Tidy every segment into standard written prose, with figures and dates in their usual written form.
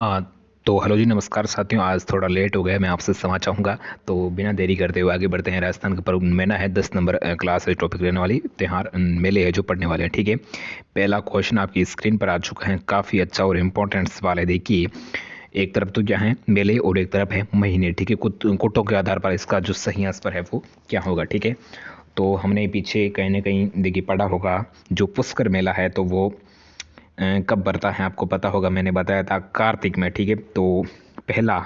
हाँ। तो हेलो जी, नमस्कार साथियों। आज थोड़ा लेट हो गया, मैं आपसे क्षमा चाहूँगा। तो बिना देरी करते हुए आगे बढ़ते हैं। राजस्थान का पर्व मेला है, 10 नंबर क्लास है, टॉपिक रहने वाली त्योहार मेले है जो पढ़ने वाले हैं। ठीक है, पहला क्वेश्चन आपकी स्क्रीन पर आ चुका है। काफ़ी अच्छा और इम्पोर्टेंट सवाल है। देखिए, एक तरफ तो क्या है मेले और एक तरफ है महीने। ठीक है, कुटों के आधार पर इसका जो सही आंसर है वो क्या होगा। ठीक है, तो हमने पीछे कहीं ना कहीं देखिए पढ़ा होगा, जो पुष्कर मेला है तो वो कब बढ़ता है आपको पता होगा। मैंने बताया था कार्तिक में। ठीक है, तो पहला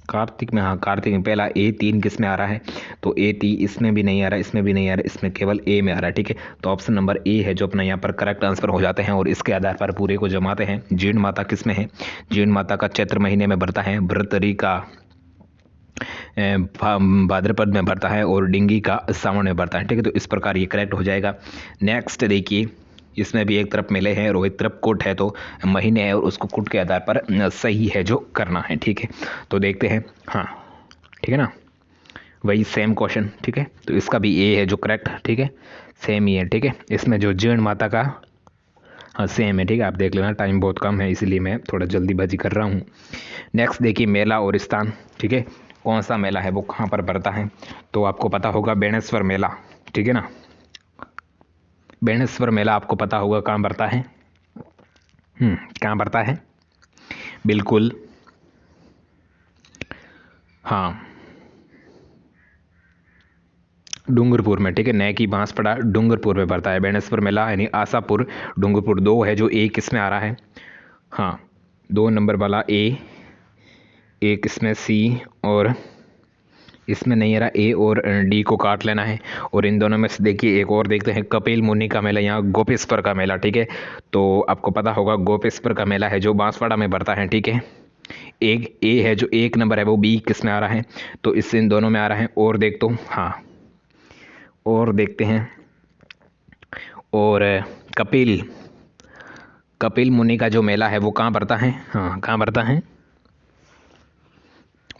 कार्तिक में, हाँ कार्तिक में पहला A3 किस में आ रहा है, तो A3 इसमें भी नहीं आ रहा, इसमें भी नहीं आ रहा, इसमें केवल ए में आ रहा है। ठीक है, तो ऑप्शन नंबर ए है जो अपना यहाँ पर करेक्ट आंसर हो जाते हैं। और इसके आधार पर पूरे को जमाते हैं। जीण माता किस में है, जीण माता का चैत्र महीने में बढ़ता है, भृतरी का भाद्रपद में बढ़ता है और डिंगी का सावन में बढ़ता है। ठीक है, तो इस प्रकार ये करेक्ट हो जाएगा। नेक्स्ट देखिए, इसमें भी एक तरफ मेले हैं और एक तरफ कुट है, तो महीने है और उसको कुट के आधार पर सही है जो करना है। ठीक है, तो देखते हैं। हाँ ठीक है ना, वही सेम क्वेश्चन। ठीक है, तो इसका भी ए है जो करेक्ट। ठीक है, सेम ही है। ठीक है, इसमें जो जीर्ण माता का, हाँ सेम है। ठीक है, आप देख लेना, टाइम बहुत कम है इसलिए मैं थोड़ा जल्दीबाजी कर रहा हूँ। नेक्स्ट देखिए, मेला और स्थान। ठीक है, कौन सा मेला है वो कहाँ पर पड़ता है, तो आपको पता होगा बेणेश्वर मेला। ठीक है ना, बेणेश्वर मेला आपको पता होगा कहाँ पड़ता है। कहाँ पड़ता है, बिल्कुल हाँ डूंगरपुर में। ठीक है, नए की बांस पड़ा डूंगरपुर में पड़ता है बेणेश्वर मेला, यानी आशापुर डूंगरपुर। दो है जो एक किस में आ रहा है, हाँ 2 नंबर वाला ए, एक इसमें सी, और इसमें नहीं आ रहा ए और डी को काट लेना है। और इन दोनों में से देखिए एक और देखते हैं, कपिल मुनि का मेला, यहाँ गोपेश्वर का मेला। ठीक है, तो आपको पता होगा गोपेश्वर का मेला है जो बांसवाड़ा में बढ़ता है। ठीक है, एक ए है जो 1 नंबर है वो बी किस में आ रहा है, तो इससे इन दोनों में आ रहा है। और देख तो हाँ, और देखते हैं। और कपिल कपिल मुनि का जो मेला है वो कहाँ बढ़ता है, हाँ कहाँ बढ़ता है,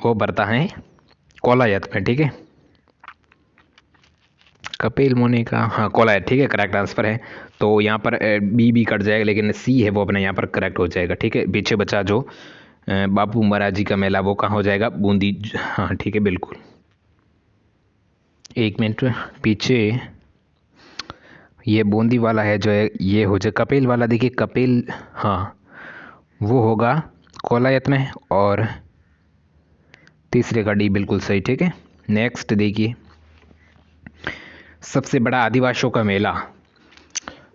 वो बढ़ता है कोलायत में। ठीक है, कपिल मुनि का, हाँ कोलायत। ठीक है, करेक्ट आंसर है। तो यहाँ पर बी कट जाएगा, लेकिन सी है वो अपने यहाँ पर करेक्ट हो जाएगा। ठीक है, पीछे बचा जो बापू महाराज जी का मेला वो कहाँ हो जाएगा, बूंदी। हाँ ठीक है, बिल्कुल। एक मिनट पीछे, ये बूंदी वाला है जो है, ये हो जाए कपिल वाला। देखिए कपिल, हाँ वो होगा कोलायत में, और तीसरे का डी बिल्कुल सही। ठीक है, नेक्स्ट देखिए, सबसे बड़ा आदिवासियों का मेला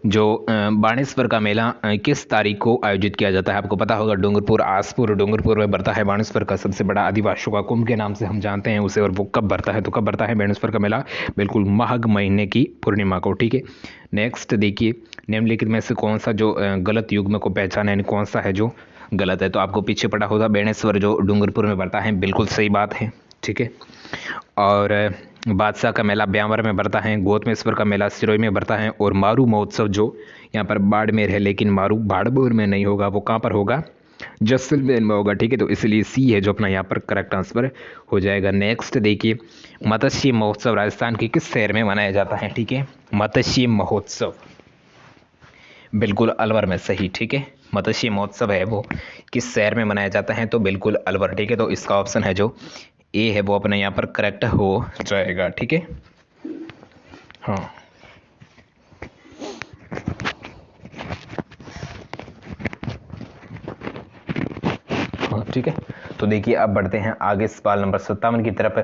जो बाणेश्वर का मेला किस तारीख को आयोजित किया जाता है, आपको पता होगा डूंगरपुर, आसपुर डूंगरपुर में बढ़ता है बाणेश्वर का सबसे बड़ा आदिवासियों का कुंभ के नाम से हम जानते हैं उसे। और वो कब बढ़ता है, तो कब बढ़ता है बाणेश्वर का मेला, बिल्कुल माघ महीने की पूर्णिमा को। ठीक है, नेक्स्ट देखिए, निम्नलिखित में से कौन सा जो गलत युग्म को पहचाना, यानी कौन सा है जो गलत है, तो आपको पीछे पड़ा होगा बेणेश्वर जो डूंगरपुर में बढ़ता है, बिल्कुल सही बात है। ठीक है, और बादशाह का मेला ब्यावर में बढ़ता है, गौतमेश्वर का मेला सिरोही में बढ़ता है, और मारू महोत्सव जो यहाँ पर बाड़मेर है, लेकिन मारू बाड़मेर में नहीं होगा, वो कहाँ पर होगा, जैसलमेर में होगा। ठीक है, तो इसलिए सी है जो अपना यहाँ पर करेक्ट आंसर हो जाएगा। नेक्स्ट देखिए, मत्स्य महोत्सव राजस्थान के किस शहर में मनाया जाता है। ठीक है, मत्स्य महोत्सव बिल्कुल अलवर में सही। ठीक है, मत्स्य महोत्सव है वो किस शहर में मनाया जाता है, तो बिल्कुल अलवर। ठीक है, तो इसका ऑप्शन है जो ए है वो अपने यहाँ पर करेक्ट हो जाएगा। ठीक है, हाँ हाँ ठीक है। तो देखिए अब बढ़ते हैं आगे सवाल नंबर 57 की तरफ।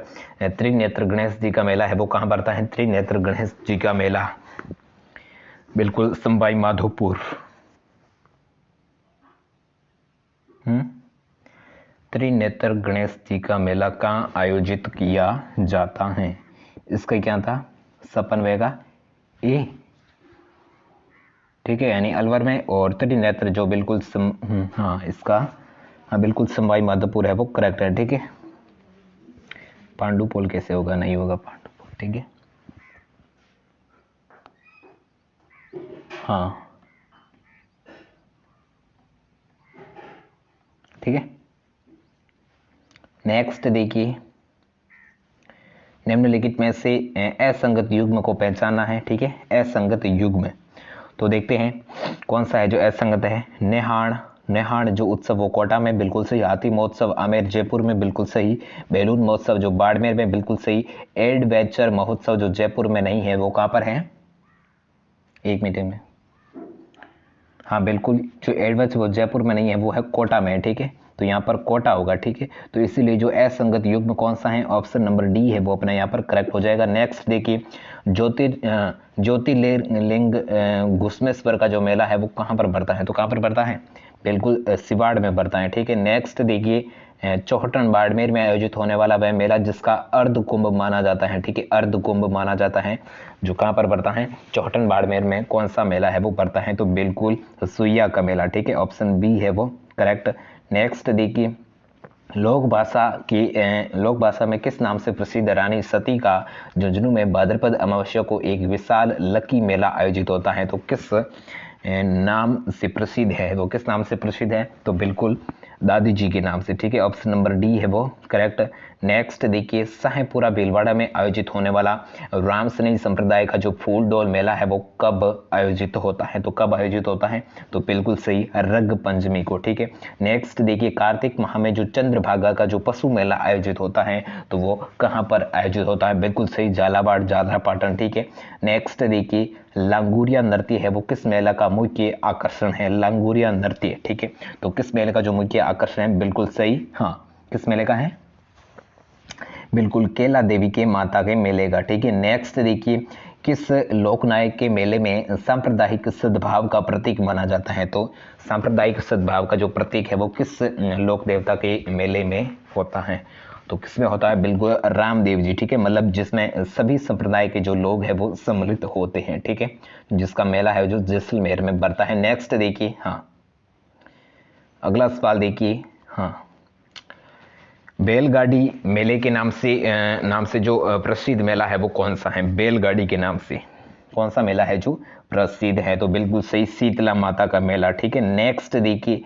त्रिनेत्र गणेश जी का मेला है वो कहाँ बढ़ता है, त्रिनेत्र गणेश जी का मेला बिल्कुल संबाई माधोपुर। त्रिनेत्र गणेश जी का मेला कहाँ आयोजित किया जाता है, इसका क्या था, सपन वेगा ए। ठीक है, यानी अलवर में। और त्रिनेत्र जो बिल्कुल हाँ इसका, हाँ बिल्कुल संवाई माधोपुर है वो करेक्ट है। ठीक है, पांडुपोल कैसे होगा, नहीं होगा पांडुपोल। ठीक है, हाँ ठीक है। नेक्स्ट देखिए, निम्नलिखित में से असंगत युग्म को पहचानना है। ठीक है, असंगत युग्म, तो देखते हैं कौन सा है जो असंगत है। नेहान, नेहान जो उत्सव वो कोटा में, बिल्कुल सही। हाथी महोत्सव आमेर जयपुर में, बिल्कुल सही। बैलून महोत्सव जो बाड़मेर में, बिल्कुल सही। एडवेंचर महोत्सव जो जयपुर में नहीं है वो कहाँ पर है, एक मिनट में, हाँ बिल्कुल, जो एडवेंचर वो जयपुर में नहीं है वो है कोटा में, ठीक है। तो यहाँ पर कोटा होगा, ठीक है। तो इसीलिए जो असंगत युग्म कौन सा है, ऑप्शन नंबर डी है, वो अपना यहाँ पर करेक्ट हो जाएगा। नेक्स्ट देखिए, ज्योतिर्लिंग घुसमेश्वर का जो मेला है वो कहाँ पर बढ़ता है, तो कहाँ पर बढ़ता है, बिल्कुल सिवाड़ में बढ़ता है, ठीक है। नेक्स्ट देखिए, चौहटन बाड़मेर में आयोजित होने वाला वह मेला जिसका अर्ध कुंभ माना जाता है, ठीक है, अर्ध कुंभ माना जाता है, जो कहाँ पर बढ़ता है, चौहटन बाड़मेर में कौन सा मेला है वो बढ़ता है, तो बिल्कुल सुइया का मेला, ठीक है, ऑप्शन बी है वो करेक्ट। नेक्स्ट देखिए, लोक भाषा में किस नाम से प्रसिद्ध रानी सती का झुंझुनू में भाद्रपद अमावस्या को एक विशाल लकी मेला आयोजित होता है, तो किस नाम से प्रसिद्ध है, वो किस नाम से प्रसिद्ध है, तो बिल्कुल दादी जी के नाम से, ठीक है, ऑप्शन नंबर डी है वो करेक्ट। नेक्स्ट देखिए, साहेबपुरा भीलवाड़ा में आयोजित होने वाला रामसनेही संप्रदाय का जो फूल डोल मेला है वो कब आयोजित होता है, तो कब आयोजित होता है, तो बिल्कुल सही, रंग पंचमी को, ठीक है। नेक्स्ट देखिए, कार्तिक माह में जो चंद्रभागा का जो पशु मेला आयोजित होता है तो वो कहाँ पर आयोजित होता है, बिल्कुल सही, झालावाड़ जालरा पाटन, ठीक है। नेक्स्ट देखिए, लांगुरिया नृत्य है वो किस मेला का मुख्य आकर्षण है, लांगुरिया नृत्य, ठीक है, तो किस मेले का जो मुख्य आकर्षण है, बिल्कुल सही, हाँ, किस मेले का है, बिल्कुल केला देवी के माता के मेले का, ठीक है। नेक्स्ट देखिए, किस लोकनायक के मेले में सांप्रदायिक सद्भाव का प्रतीक माना जाता है, तो सांप्रदायिक सद्भाव का जो प्रतीक है वो किस लोक देवता के मेले में होता है, तो किसमें होता है, बिल्कुल रामदेव जी, ठीक है, मतलब जिसमें सभी संप्रदाय के जो लोग हैं वो सम्मिलित होते हैं, ठीक है, जिसका मेला है जो जैसलमेर में बढ़ता है। नेक्स्ट देखिए, हाँ, अगला सवाल देखिए, हाँ, बैलगाड़ी मेले के नाम से जो प्रसिद्ध मेला है वो कौन सा है, बैलगाड़ी के नाम से कौन सा मेला है जो प्रसिद्ध है, तो बिल्कुल सही, शीतला माता का मेला, ठीक है। नेक्स्ट देखिए,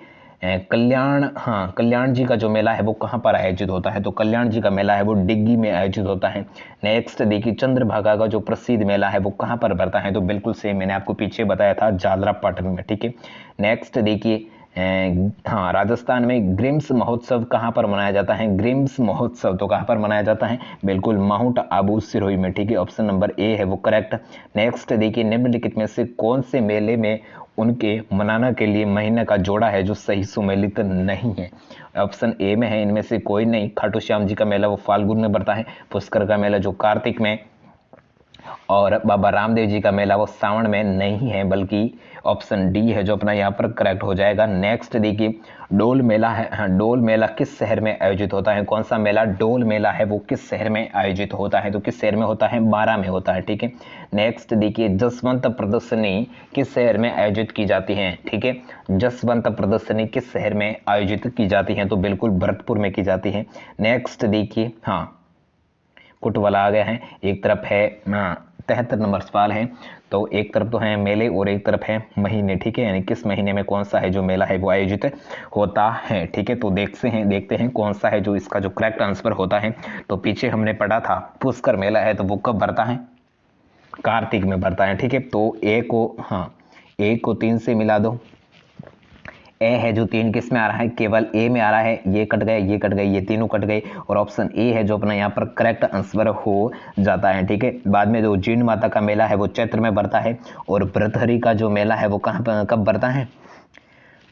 कल्याण जी का जो मेला है वो कहाँ पर आयोजित होता है, तो कल्याण जी का मेला है वो डिग्गी में आयोजित होता है। नेक्स्ट देखिए, चंद्रभागा का जो प्रसिद्ध मेला है वो कहाँ पर बढ़ता है, तो बिल्कुल सेम, मैंने आपको पीछे बताया था, जालरा पाटन में, ठीक है। नेक्स्ट देखिए, हाँ, राजस्थान में ग्रिम्स महोत्सव कहाँ पर मनाया जाता है, ग्रिम्स महोत्सव तो कहाँ पर मनाया जाता है, बिल्कुल माउंट आबू सिरोही में, ठीक है, ऑप्शन नंबर ए है वो करेक्ट। नेक्स्ट देखिए, निम्नलिखित में से कौन से मेले में उनके मनाना के लिए महीने का जोड़ा है जो सही सुमेलित नहीं है, ऑप्शन ए में है इनमें से कोई नहीं, खाटू श्याम जी का मेला वो फाल्गुन में बढ़ता है, पुष्कर का मेला जो कार्तिक में, और बाबा रामदेव जी का मेला वो सावन में नहीं है, बल्कि ऑप्शन डी है जो अपना यहाँ पर करेक्ट हो जाएगा। नेक्स्ट देखिए, डोल मेला है, हाँ, डोल मेला किस शहर में आयोजित होता है, कौन सा मेला डोल मेला है वो किस शहर में आयोजित होता है, तो किस शहर में होता है, बारा में होता है, ठीक है। नेक्स्ट देखिए, जसवंत प्रदर्शनी किस शहर में आयोजित की जाती है, ठीक है, जसवंत प्रदर्शनी किस शहर में आयोजित की जाती है, तो बिल्कुल भरतपुर में की जाती है। नेक्स्ट देखिए, हाँ, कुट वाला आ गया है, एक तरफ है 73 नंबर सवाल है, तो एक तरफ तो है मेले और एक तरफ है महीने, ठीक है, यानी किस महीने में कौन सा है जो मेला है वो आयोजित होता है, ठीक है। तो देखते हैं कौन सा है जो इसका जो करेक्ट आंसर होता है। तो पीछे हमने पढ़ा था पुष्कर मेला है तो वो कब बढ़ता है, कार्तिक में बढ़ता है, ठीक है। तो ए को 3 से मिला दो, ए है जो 3 किस में आ रहा है, केवल ए में आ रहा है, ये कट गए, ये कट गए, ये तीनों कट गए, और ऑप्शन ए है जो अपना यहाँ पर करेक्ट आंसर हो जाता है, ठीक है। बाद में जो जीर्ण माता का मेला है वो चैत्र में बढ़ता है, और भृतहरि का जो मेला है वो कब बढ़ता है,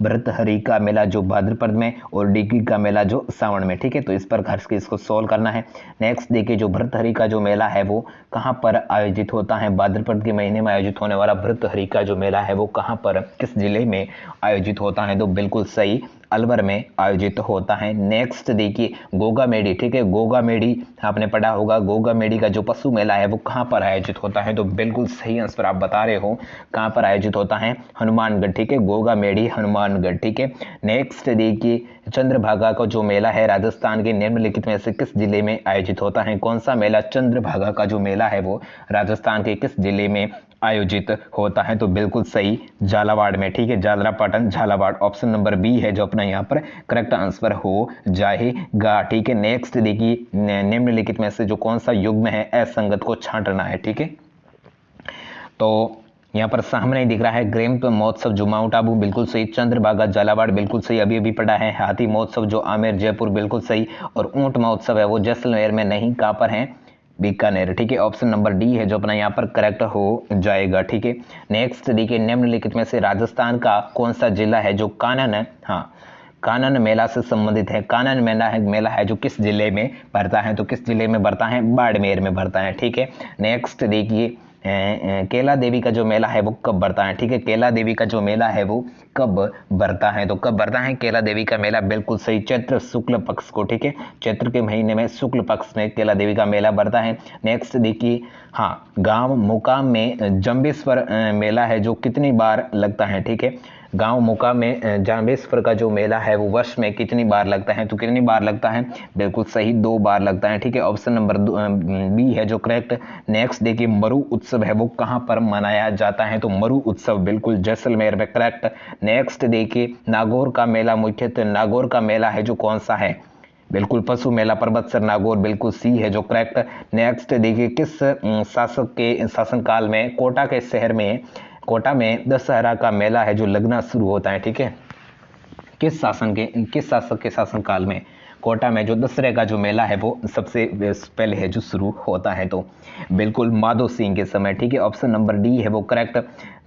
भृतहरि का मेला जो भाद्रपद में, और डिग्गी का मेला जो सावन में, ठीक है। तो इस पर घर के इसको सोल्व करना है। नेक्स्ट देखिए, जो भृतहरि का जो मेला है वो कहाँ पर आयोजित होता है, भाद्रपद के महीने में आयोजित होने वाला भृतहरि का जो मेला है वो कहाँ पर, किस जिले में आयोजित होता है, तो बिल्कुल सही, अलवर में आयोजित होता है। नेक्स्ट देखिए, गोगा मेडी, ठीक है, गोगा मेडी आपने पढ़ा होगा, गोगा मेडी का जो पशु मेला है वो कहाँ पर आयोजित होता है, तो बिल्कुल सही आंसर आप बता रहे हो, कहाँ पर आयोजित होता है, हनुमानगढ़, ठीक है, गोगा मेडी हनुमानगढ़, ठीक है। नेक्स्ट देखिए, चंद्रभागा का जो मेला है राजस्थान के निम्नलिखित में से किस जिले में आयोजित होता है, कौन सा मेला, चंद्रभागा का जो मेला है वो राजस्थान के किस जिले में आयोजित होता है, तो बिल्कुल सही, झालावाड़ में, ठीक है, Jhalrapatan Jhalawar, option number B है जो अपना यहाँ पर करेक्ट आंसर हो जाएगा, ठीक है। नेक्स्ट देखिए, निम्नलिखित में से जो कौन सा युग्म है असंगत को छांटना है, ठीक है। तो यहाँ पर सामने दिख रहा है ग्रेम्प महोत्सव जो माउंट आबू, बिल्कुल सही। चंद्रभागा झालावाड़, बिल्कुल सही, अभी अभी पढ़ा है। हाथी महोत्सव जो आमेर जयपुर, बिल्कुल सही। और ऊंट महोत्सव है वो जैसलमेर में नहीं, कहाँ पर है? बीकानेर, ठीक है। ऑप्शन नंबर डी है जो अपना यहाँ पर करेक्ट हो जाएगा, ठीक है। नेक्स्ट देखिए, निम्नलिखित में से राजस्थान का कौन सा जिला है जो कानन है, हाँ, कानन मेला से संबंधित है? कानन मेला है जो किस जिले में भरता है? तो किस जिले में भरता है? बाड़मेर में भरता है, ठीक है। नेक्स्ट देखिए, केला देवी का जो मेला है वो कब भरता है? ठीक है, केला देवी का जो मेला है वो कब भरता है? तो कब भरता है केला देवी का मेला? बिल्कुल सही, चैत्र शुक्ल पक्ष को, ठीक है। चैत्र के महीने में शुक्ल पक्ष में केला देवी का मेला भरता है। नेक्स्ट देखिए, हाँ, गांव मुकाम में जंबेश्वर मेला है जो कितनी बार लगता है? ठीक है, गांव मुकाम में जाम्बेश्वर का जो मेला है वो वर्ष में कितनी बार लगता है? तो कितनी बार लगता है? बिल्कुल सही, 2 बार लगता है, ठीक है। ऑप्शन नंबर बी है जो करेक्ट। नेक्स्ट देखिए, मरु उत्सव है वो कहाँ पर मनाया जाता है? तो मरु उत्सव बिल्कुल जैसलमेर में, करेक्ट। नेक्स्ट देखिए, नागौर का मेला, मुख्यतः नागौर का मेला है जो कौन सा है? बिल्कुल पशु मेला, पर्वतसर नागौर, बिल्कुल सी है जो करेक्ट। नेक्स्ट देखिए, किस शासक के शासनकाल में कोटा में दशहरा का मेला है जो लगना शुरू होता है? ठीक है, किस शासक के शासनकाल में कोटा में जो दशहरे का जो मेला है वो सबसे पहले है जो शुरू होता है? तो बिल्कुल माधो सिंह के समय, ठीक है। ऑप्शन नंबर डी है वो करेक्ट।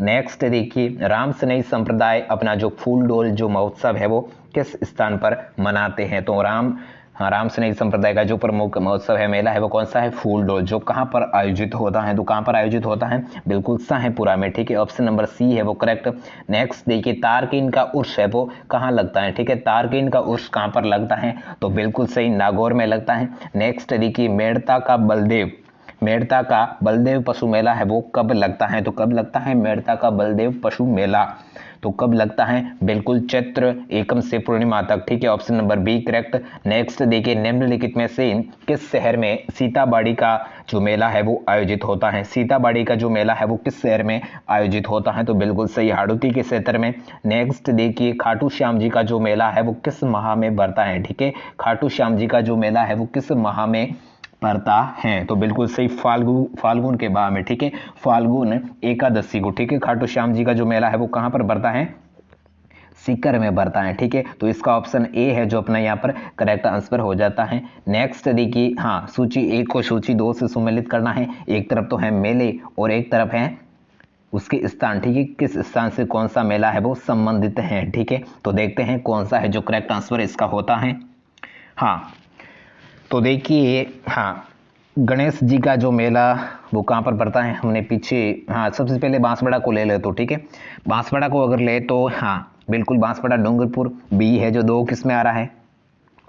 नेक्स्ट देखिए, राम सनई संप्रदाय अपना जो फूल डोल जो महोत्सव है वो किस स्थान पर मनाते हैं? तो राम सनई संप्रदाय का जो प्रमुख महोत्सव है, मेला है वो कौन सा है? फूल डोल, जो कहाँ पर आयोजित होता है? तो कहाँ पर आयोजित होता है? बिल्कुल शाहपुरा में, ठीक है। ऑप्शन नंबर सी है वो करेक्ट। नेक्स्ट देखिए, तारकीन का उर्स है वो कहाँ लगता है? ठीक है, तारकीन का उर्स कहाँ पर लगता है? तो बिल्कुल सही, नागौर में लगता है। नेक्स्ट देखिए, मेड़ता का बलदेव पशु मेला है वो कब लगता है? तो कब लगता है मेड़ता का बलदेव पशु मेला? तो कब लगता है? बिल्कुल चैत्र एकम से पूर्णिमा तक, ठीक है। Option number B correct. Next देखिए, निम्नलिखित में से किस शहर में सीताबाड़ी का जो मेला है वो आयोजित होता है? सीताबाड़ी का जो मेला है वो किस शहर में आयोजित होता है? तो बिल्कुल सही, हाड़ौती के क्षेत्र में। नेक्स्ट देखिए, खाटू श्याम जी का जो मेला है वो किस माह में भरता है? ठीक है, खाटू श्याम जी का जो मेला है वो किस माह में पड़ता है? तो बिल्कुल सही, फाल्गुन के माह में, ठीक है, फाल्गुन एकादशी को, ठीक है। खाटू श्याम जी का जो मेला है वो कहां पर बढ़ता है? सीकर में बढ़ता है, ठीक है। तो इसका ऑप्शन ए है जो अपना यहाँ पर करेक्ट आंसर हो जाता है। नेक्स्ट देखिए, हाँ, सूची 1 को सूची 2 से सुमेलित करना है। एक तरफ तो है मेले और एक तरफ है उसके स्थान, ठीक है, किस स्थान से कौन सा मेला है वो संबंधित है, ठीक है। तो देखते हैं कौन सा है जो करेक्ट आंसर इसका होता है। हाँ, तो देखिए, हाँ, गणेश जी का जो मेला वो कहाँ पर पड़ता है? हमने पीछे, हाँ, सबसे पहले बांसवाड़ा को ले ले तो, ठीक है। बांसवाड़ा को अगर ले तो हाँ, बिल्कुल बांसवाड़ा डूंगरपुर बी है जो 2 किस में आ रहा है?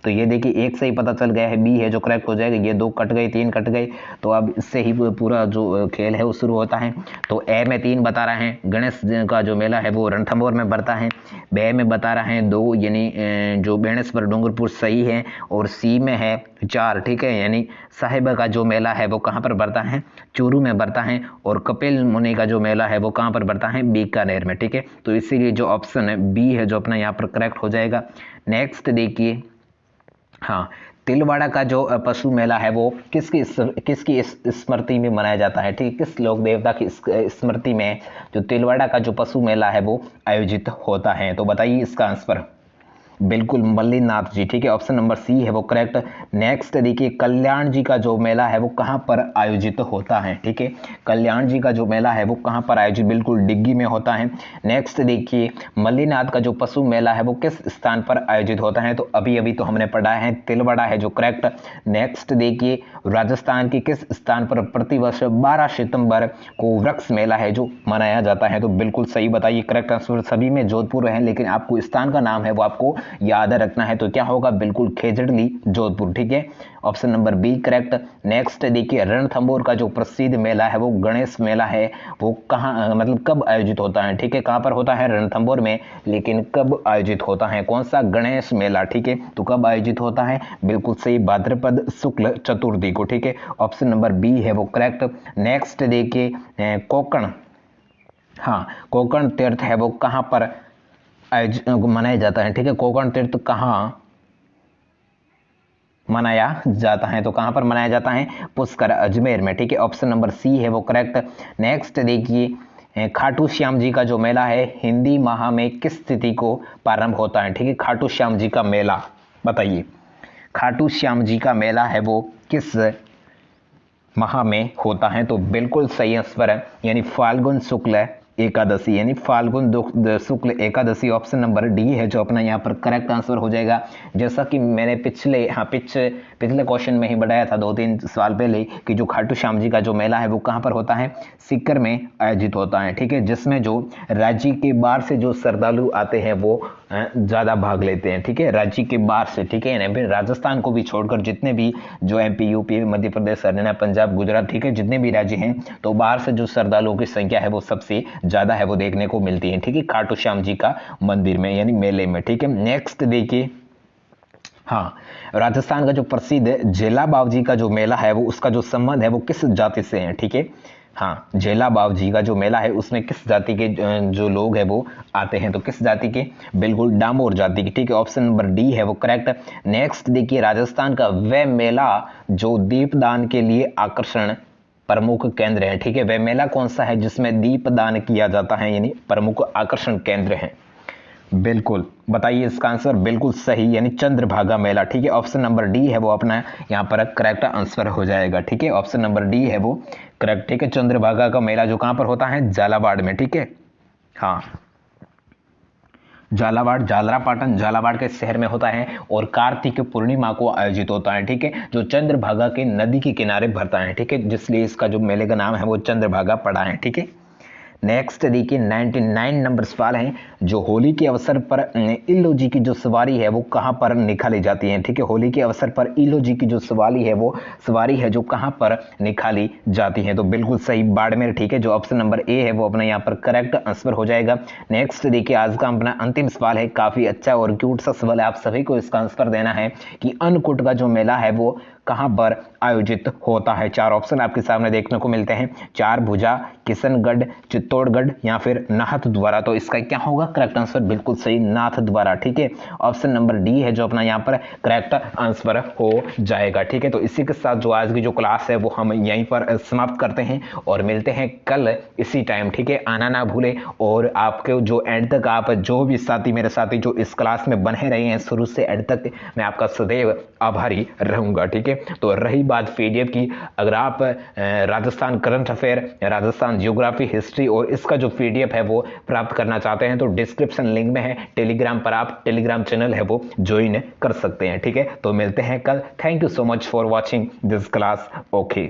तो ये देखिए, 1 से ही पता चल गया है, बी है जो करेक्ट हो जाएगा। ये 2 कट गए, 3 कट गए, तो अब इससे ही पूरा जो खेल है वो शुरू होता है। तो ए में 3 बता रहे हैं, गणेश का जो मेला है वो रणथंभौर में बढ़ता है। बे में बता रहे हैं 2, यानी जो बेणेश्वर डूंगरपुर सही है। और सी में है 4, ठीक है, यानी साहिब का जो मेला है वो कहाँ पर बढ़ता है? चूरू में बढ़ता है। और कपिल मुनि का जो मेला है वो कहाँ पर बढ़ता है? बीकानेर में, ठीक है। तो इसीलिए जो ऑप्शन है बी है जो अपना यहाँ पर करेक्ट हो जाएगा। नेक्स्ट देखिए, हाँ, तिलवाड़ा का जो पशु मेला है वो किसकी स्मृति में मनाया जाता है? ठीक, किस लोक देवता की स्मृति में जो तिलवाड़ा का जो पशु मेला है वो आयोजित होता है? तो बताइए इसका आंसर। बिल्कुल मल्लीनाथ जी, ठीक है। ऑप्शन नंबर सी है वो करेक्ट। नेक्स्ट देखिए, कल्याण जी का जो मेला है वो कहाँ पर आयोजित होता है? ठीक है, कल्याण जी का जो मेला है वो कहाँ पर आयोजित? बिल्कुल डिग्गी में होता है। नेक्स्ट देखिए, मल्लीनाथ का जो पशु मेला है वो किस स्थान पर आयोजित होता है? तो अभी अभी तो हमने पढ़ा है तिलवाड़ा है जो करेक्ट। नेक्स्ट देखिए, राजस्थान के किस स्थान पर प्रतिवर्ष 12 सितंबर को वृक्ष मेला है जो मनाया जाता है? तो बिल्कुल सही बताइए, करेक्ट आंसर सभी में जोधपुर है, लेकिन आपको स्थान का नाम है वो आपको याद रखना है। तो क्या होगा? बिल्कुल खेजड़ली जोधपुर, ठीक है। Option number B correct. Next देखिए, रणथंभौर का जो प्रसिद्ध मेला है वो गणेश मेला है, वो कहाँ, मतलब कब आयोजित होता है? ठीक है, कहाँ पर होता है? रणथंभौर में, लेकिन कब आयोजित होता है? कौन सा गणेश मेला, ठीक है, तो कब आयोजित होता है? बिल्कुल सही, भाद्रपद शुक्ल चतुर्थी को, ठीक है। ऑप्शन नंबर बी है वो करेक्ट। नेक्स्ट देखिए, कोकण, हाँ, कोकण तीर्थ है वो कहाँ पर मनाया जाता है? ठीक है, कोकण तीर्थ कहाँ मनाया जाता है? तो कहां पर मनाया जाता है? पुष्कर, अजमेर में, ठीक है। ऑप्शन नंबर सी है वो करेक्ट। नेक्स्ट देखिए, खाटू श्याम जी का जो मेला है हिंदी माह में किस तिथि को प्रारंभ होता है? ठीक है, खाटू श्याम जी का मेला बताइए। खाटू श्याम जी का मेला है वो किस माह में होता है? तो बिल्कुल सही आंसर है, यानी फाल्गुन शुक्ल एकादशी, यानी फाल्गुन शुक्ल एकादशी। ऑप्शन नंबर डी है जो अपना यहाँ पर करेक्ट आंसर हो जाएगा। जैसा कि मैंने पिछले क्वेश्चन में ही बताया था 2-3 साल पहले कि जो खाटू श्याम जी का जो मेला है वो कहाँ पर होता है? सीकर में आयोजित होता है। ठीक है, जिसमें जो राज्य के बाहर से जो श्रद्धालु आते हैं वो ज़्यादा भाग लेते हैं। ठीक है, राज्य के बाहर से, ठीक है, फिर राजस्थान को भी छोड़कर जितने भी जो एमपी, यूपी, मध्य प्रदेश, हरियाणा, पंजाब, गुजरात, ठीक है, जितने भी राज्य हैं, तो बाहर से जो श्रद्धालुओं की संख्या है वो सबसे ज़्यादा है वो देखने को मिलती है। ठीक है, खाटू श्याम जी का मंदिर में यानी मेले में। ठीक है, नेक्स्ट देखिए, हाँ, राजस्थान का जो प्रसिद्ध झेला बावजी का जो मेला है वो उसका जो संबंध है वो किस जाति से है? ठीक है, हाँ, झेला बावजी का जो मेला है उसमें किस जाति के जो लोग हैं वो आते हैं? तो किस जाति के? बिल्कुल डामोर जाति की। ठीक है, ऑप्शन नंबर डी है वो करेक्ट। नेक्स्ट देखिए, राजस्थान का वह मेला जो दीपदान के लिए आकर्षण प्रमुख केंद्र है। ठीक है, वह मेला कौन सा है जिसमें दीपदान किया जाता है, यानी प्रमुख आकर्षण केंद्र है? बिल्कुल बताइए इसका आंसर। बिल्कुल सही, यानी चंद्रभागा मेला। ठीक है, ऑप्शन नंबर डी है वो अपना यहाँ पर करेक्ट आंसर हो जाएगा। ठीक है, ऑप्शन नंबर डी है वो करेक्ट। ठीक है, चंद्रभागा का मेला जो कहाँ पर होता है? झालावाड़ में। ठीक है, हाँ, झालावाड़, झालरापाटन, झालावाड़ के शहर में होता है और कार्तिक पूर्णिमा को आयोजित होता है। ठीक है, जो चंद्रभागा के नदी के किनारे भरता है। ठीक है, जिसलिए इसका जो मेले का नाम है वो चंद्रभागा पड़ा है। ठीक है, नेक्स्ट देखिए 99 नंबर सवाल है, जो होली के अवसर पर इल्लो जी की जो सवारी है वो कहाँ पर निकाली जाती है? ठीक है, होली के अवसर पर इल्लो जी की जो सवारी है जो कहाँ पर निकाली जाती है? तो बिल्कुल सही, बाड़मेर। ठीक है, जो ऑप्शन नंबर ए है वो अपना यहाँ पर करेक्ट आंसर हो जाएगा। नेक्स्ट देखिए, आज का अपना अंतिम सवाल है, काफी अच्छा और क्यूट सा सवाल है, आप सभी को इसका आंसर देना है कि अन्नकूट का जो मेला है वो कहां पर आयोजित होता है? 4 ऑप्शन आपके सामने देखने को मिलते हैं, चारभुजा, किशनगढ़, चित्तौड़गढ़ या फिर नाथद्वारा। तो इसका क्या होगा करेक्ट आंसर? बिल्कुल सही, नाथद्वारा। ठीक है, ऑप्शन नंबर डी है जो अपना यहाँ पर करेक्ट आंसर हो जाएगा। ठीक है, तो इसी के साथ जो आज की जो क्लास है वो हम यहीं पर समाप्त करते हैं और मिलते हैं कल इसी टाइम। ठीक है, आना ना भूले और आपके जो एंड तक आप जो भी साथी मेरे साथी जो इस क्लास में बने रहे हैं शुरू से एंड तक, मैं आपका सदैव आभारी रहूंगा। ठीक है, तो रही बात पीडीएफ की, अगर आप Rajasthan current affair, Rajasthan geography, history और इसका जो पीडीएफ है वो प्राप्त करना चाहते हैं तो डिस्क्रिप्शन लिंक में है, टेलीग्राम पर आप टेलीग्राम चैनल है वो ज्वाइन कर सकते हैं। ठीक है, तो मिलते हैं कल। Thank you so much for watching this class. Okay.